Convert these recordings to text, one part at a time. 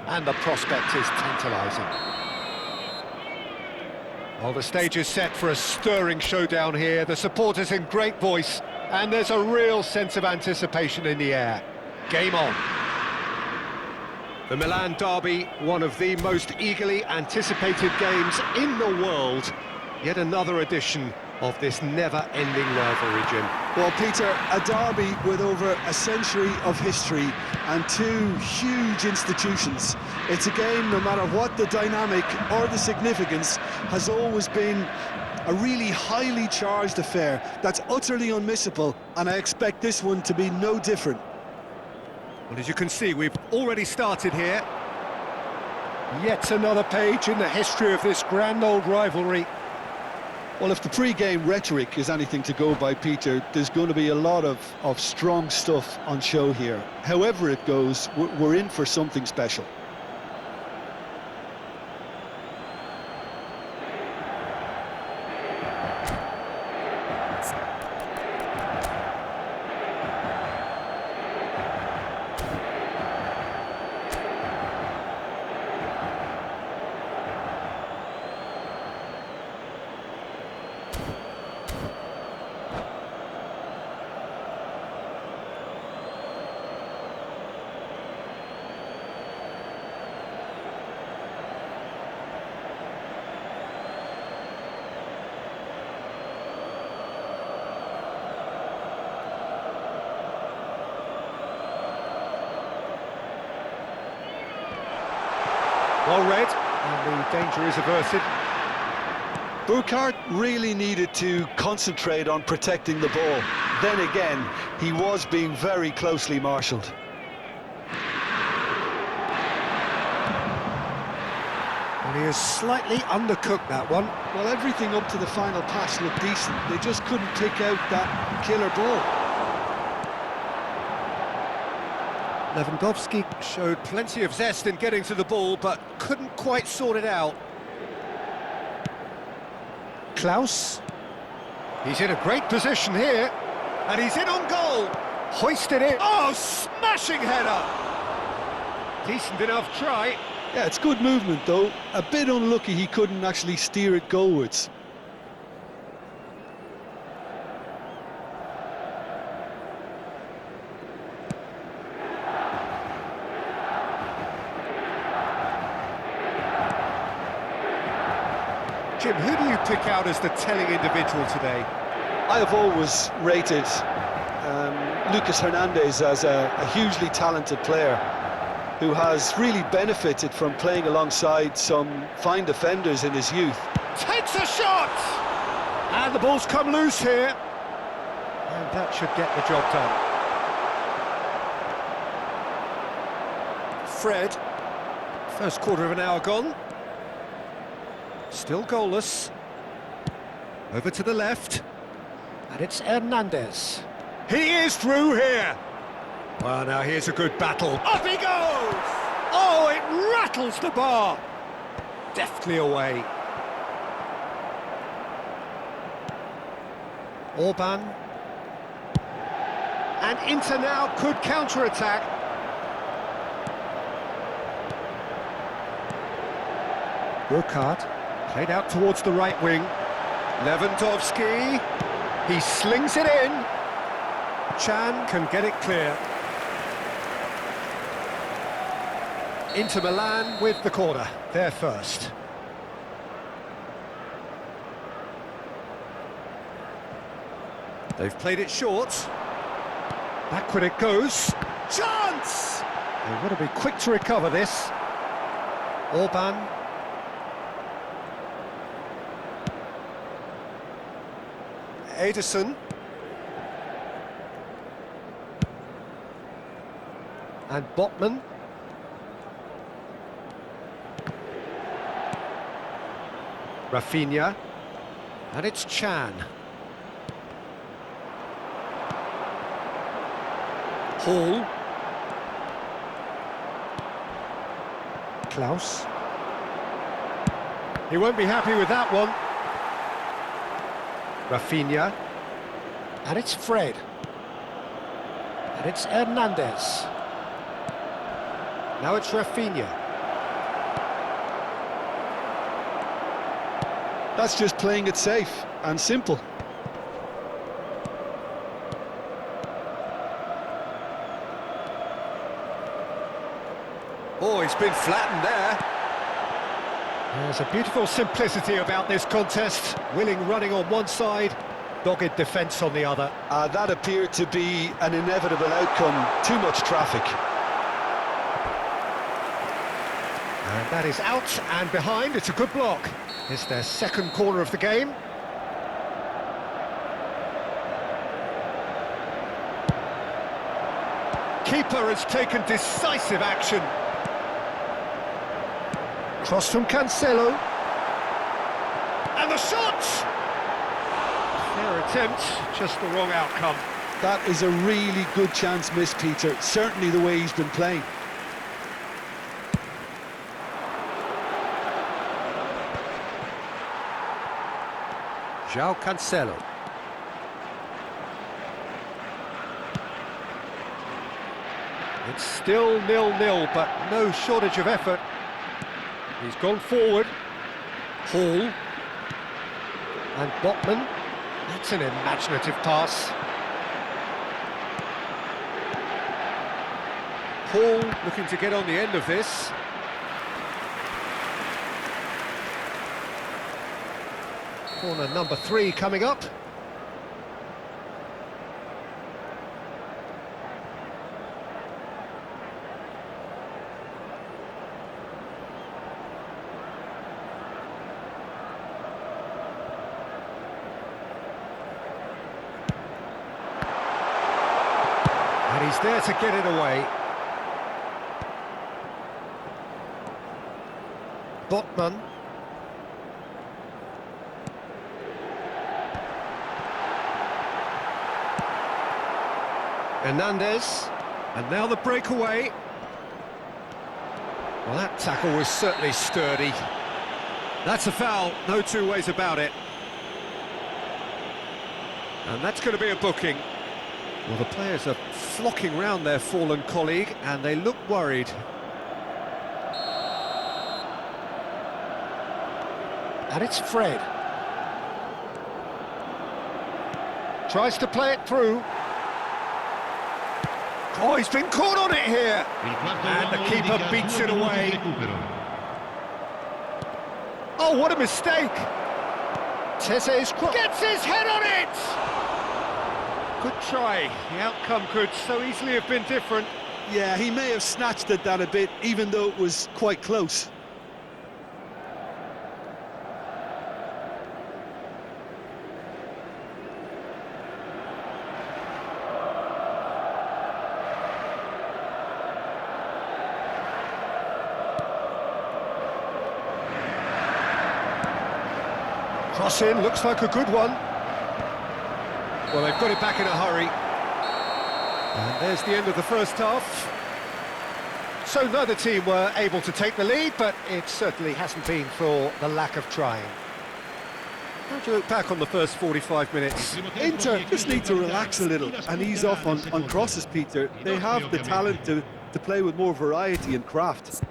And the prospect is tantalising. Well, the stage is set for a stirring showdown here. The supporters in great voice, and there's a real sense of anticipation in the air. Game on. The Milan derby, one of the most eagerly anticipated games in the world. Yet another edition of this never-ending rivalry, Jim. Well, Peter, a derby with over a century of history and two huge institutions. It's a game, no matter what the dynamic or the significance, has always been a really highly charged affair that's utterly unmissable, and I expect this one to be no different. Well, as you can see, we've already started here. Yet another page in the history of this grand old rivalry. Well, if the pre-game rhetoric is anything to go by, Peter, there's going to be a lot of strong stuff on show here. However it goes, we're in for something special. Well read, and the danger is averted. Burkhardt really needed to concentrate on protecting the ball. Then again, he was being very closely marshalled. And he has slightly undercooked that one. Well, everything up to the final pass looked decent. They just couldn't pick out that killer ball. Lewandowski showed plenty of zest in getting to the ball, but couldn't quite sort it out. Klaus. He's in a great position here, and he's in on goal. Hoisted in. Oh, smashing header! Decent enough try. Yeah, it's good movement, though. A bit unlucky he couldn't actually steer it goalwards. Jim, who do you pick out as the telling individual today? I have always rated Lucas Hernandez as a hugely talented player who has really benefited from playing alongside some fine defenders in his youth. Takes a shot! And the ball's come loose here. And that should get the job done. Fred. First quarter of an hour gone. Still goalless. Over to the left. And it's Hernandez. He is through here. Well, now here's a good battle. Up he goes! Oh, it rattles the bar. Deftly away. Orban. And Inter now could counter-attack. Burkhardt. Played out towards the right wing. Lewandowski. He slings it in. Chan can get it clear. Inter Milan with the corner. They're first. They've played it short. Backward it goes. Chance! They've got to be quick to recover this. Orban. Ederson. And Botman. Rafinha. And it's Chan. Hall. Klaus. He won't be happy with that one. Rafinha. And it's Fred. And it's Hernandez. Now it's Rafinha. That's just playing it safe and simple. Oh, he's been flattened there. There's a beautiful simplicity about this contest. Willing running on one side, dogged defence on the other. That appeared to be an inevitable outcome. Too much traffic. And that is out and behind. It's a good block. It's their second corner of the game. Keeper has taken decisive action. Cross from Cancelo. And the shot! Fair attempt, just the wrong outcome. That is a really good chance missed, Peter. Certainly the way he's been playing. João Cancelo. It's still 0-0, but no shortage of effort. He's gone forward. Hall. And Botman. That's an imaginative pass. Hall looking to get on the end of this. Corner number 3 coming up. And he's there to get it away. Botman. Hernandez, and now the breakaway. Well, that tackle was certainly sturdy. That's a foul, no two ways about it. And that's going to be a booking. Well, the players are flocking round their fallen colleague, and they look worried. And it's Fred. Tries to play it through. Oh, he's been caught on it here. And the keeper beats it away. Oh, what a mistake. Tezes gets his head on it. Good try. The outcome could so easily have been different. Yeah, he may have snatched at that a bit, even though it was quite close. Cross in, looks like a good one. Well, they've got it back in a hurry. And there's the end of the first half. So neither team were able to take the lead, but it certainly hasn't been for the lack of trying. How do you look back on the first 45 minutes? Inter just need to relax a little and ease off on crosses, Peter. They have the talent to play with more variety and craft.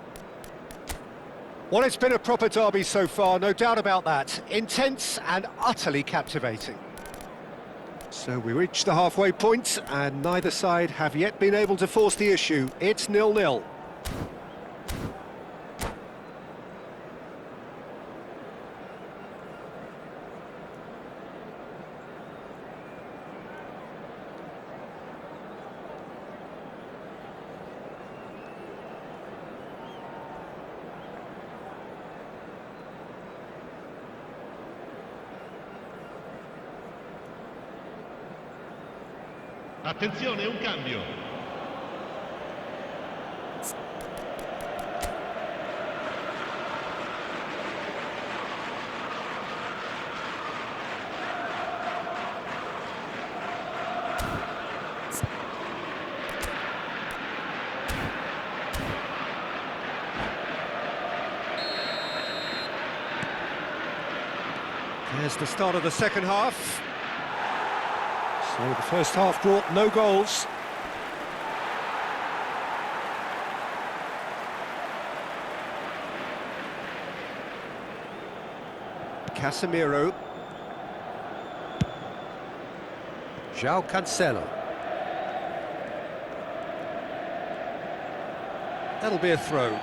Well, it's been a proper derby so far, no doubt about that. Intense and utterly captivating. So we reach the halfway point, and neither side have yet been able to force the issue. It's 0-0. Attenzione, un cambio. There's the start of the second half. So the first half brought no goals. Casemiro. João Cancelo. That'll be a throw.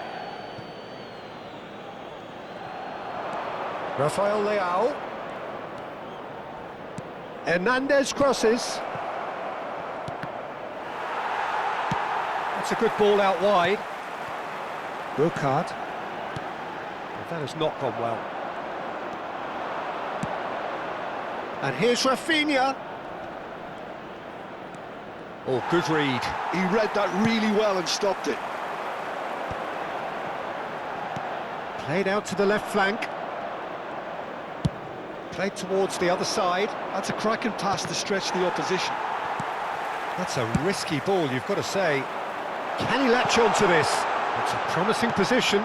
Rafael Leao. Hernandez crosses. That's a good ball out wide. Rocard. That has not gone well. And here's Rafinha. Oh, good read. He read that really well and stopped it. Played out to the left flank. Played towards the other side. That's a cracking pass to stretch the opposition. That's a risky ball, you've got to say. Can he latch onto this? It's a promising position.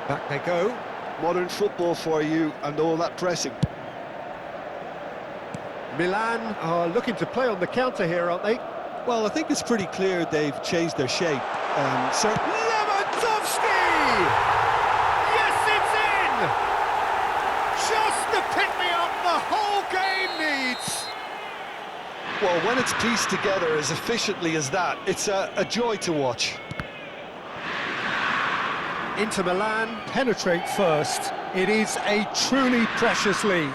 Back they go. Modern football for you and all that pressing. Milan are looking to play on the counter here, aren't they? Well, I think it's pretty clear they've changed their shape. Lewandowski! Yes, it's in! Just the pick-me-up the whole game needs! Well, when it's pieced together as efficiently as that, it's a joy to watch. Inter Milan penetrate first. It is a truly precious lead.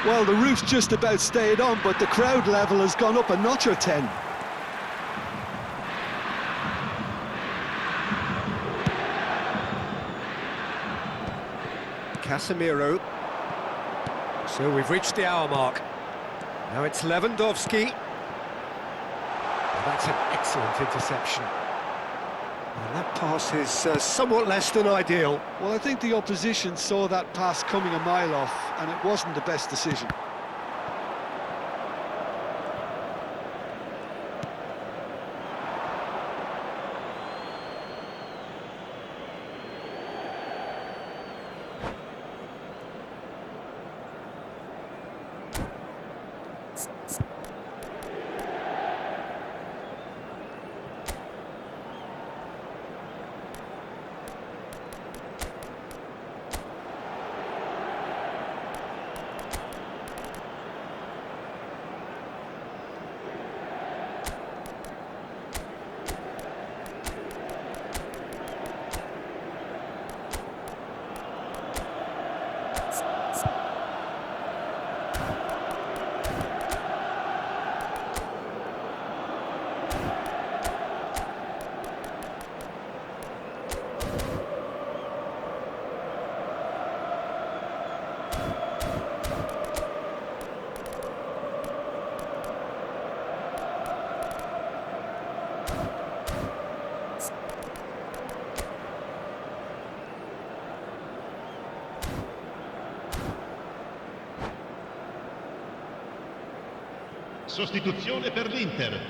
Well, the roof's just about stayed on, but the crowd level has gone up a notch or 10. Casemiro. So we've reached the hour mark. Now it's Lewandowski. Well, that's an excellent interception. And that pass is somewhat less than ideal. Well, I think the opposition saw that pass coming a mile off, and it wasn't the best decision. Sostituzione per l'Inter.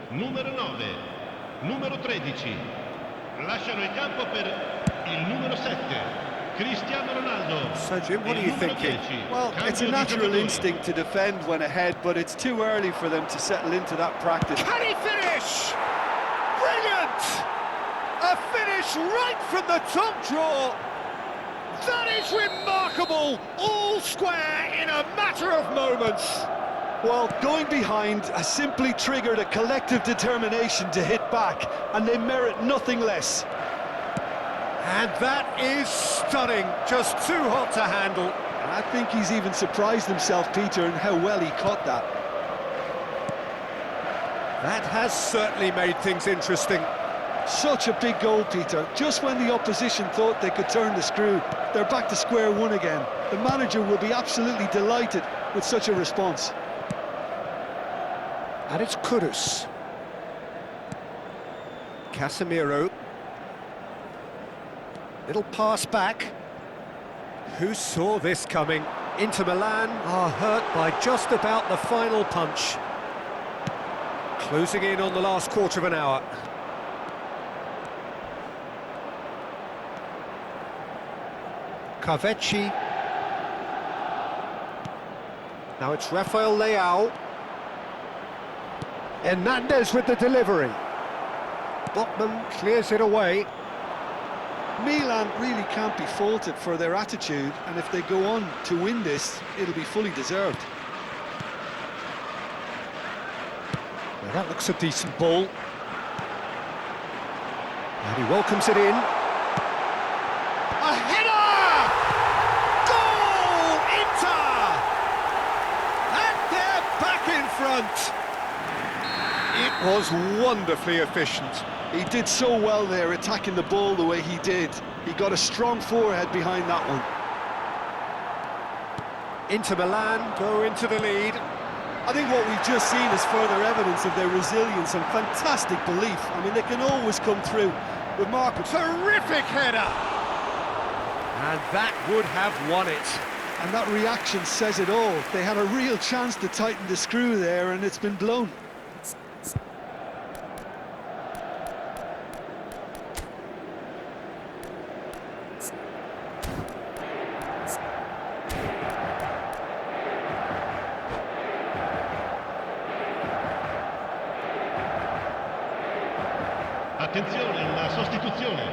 Numero 9, numero 13. Lasciano il campo per il numero 7, Cristiano Ronaldo. So Jim, what are you thinking? 10. Well, it's a natural instinct to defend when ahead, but it's too early for them to settle into that practice. Can he finish? Brilliant! A finish right from the top draw. That is remarkable. All square in a matter of moments. Well, going behind has simply triggered a collective determination to hit back, and they merit nothing less. And that is stunning. Just too hot to handle. And I think he's even surprised himself, Peter, in how well he caught that. That has certainly made things interesting. Such a big goal, Peter. Just when the opposition thought they could turn the screw, they're back to square one again. The manager will be absolutely delighted with such a response. And it's Kudus. Casemiro. Little pass back. Who saw this coming? Inter Milan are hurt by just about the final punch. Closing in on the last quarter of an hour. Kavecchi. Now it's Rafael Leao. Hernandez with the delivery. Botman clears it away. Milan really can't be faulted for their attitude, and if they go on to win this, it'll be fully deserved. Now that looks a decent ball. And he welcomes it in. A header! Goal! Inter! And they're back in front. It was wonderfully efficient. He did so well there, attacking the ball the way he did. He got a strong forehead behind that one. Inter Milan go into the lead. I think what we've just seen is further evidence of their resilience and fantastic belief. I mean, they can always come through. Remarkable. Terrific header! And that would have won it. And that reaction says it all. They had a real chance to tighten the screw there, and it's been blown. Attenzione, la sostituzione.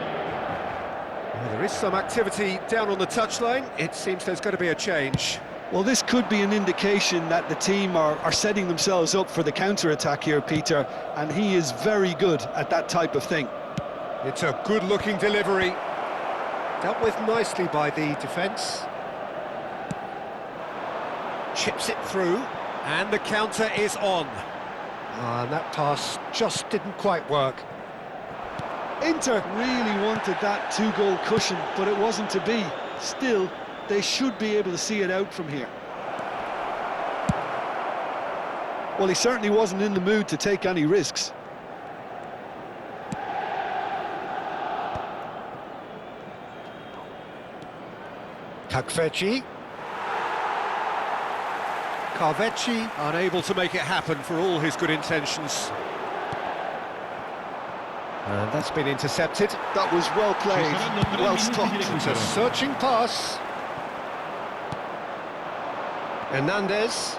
Well, there is some activity down on the touchline. It seems there's going to be a change. Well, this could be an indication that the team are setting themselves up for the counter-attack here, Peter, and he is very good at that type of thing. It's a good-looking delivery. Dealt with nicely by the defence. Chips it through, and the counter is on. And that pass just didn't quite work. Inter really wanted that two-goal cushion, but it wasn't to be. Still, they should be able to see it out from here. Well, he certainly wasn't in the mood to take any risks. Carvecchi. Carvecchi unable to make it happen for all his good intentions. And that's been intercepted. That was well played, well stopped. It's a searching pass. Hernandez.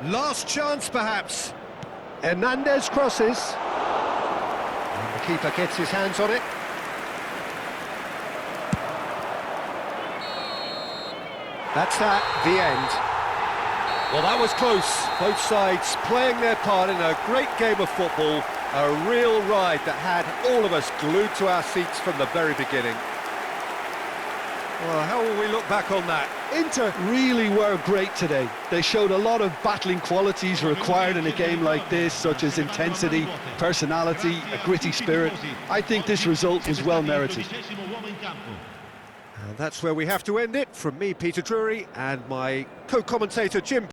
Last chance, perhaps. Hernandez crosses. And the keeper gets his hands on it. That's that, the end. Well, that was close. Both sides playing their part in a great game of football. A real ride that had all of us glued to our seats from the very beginning. Well, how will we look back on that? Inter really were great today. They showed a lot of battling qualities required in a game like this, such as intensity, personality, a gritty spirit. I think this result was well merited. And that's where we have to end it. From me, Peter Drury, and my co-commentator, Jim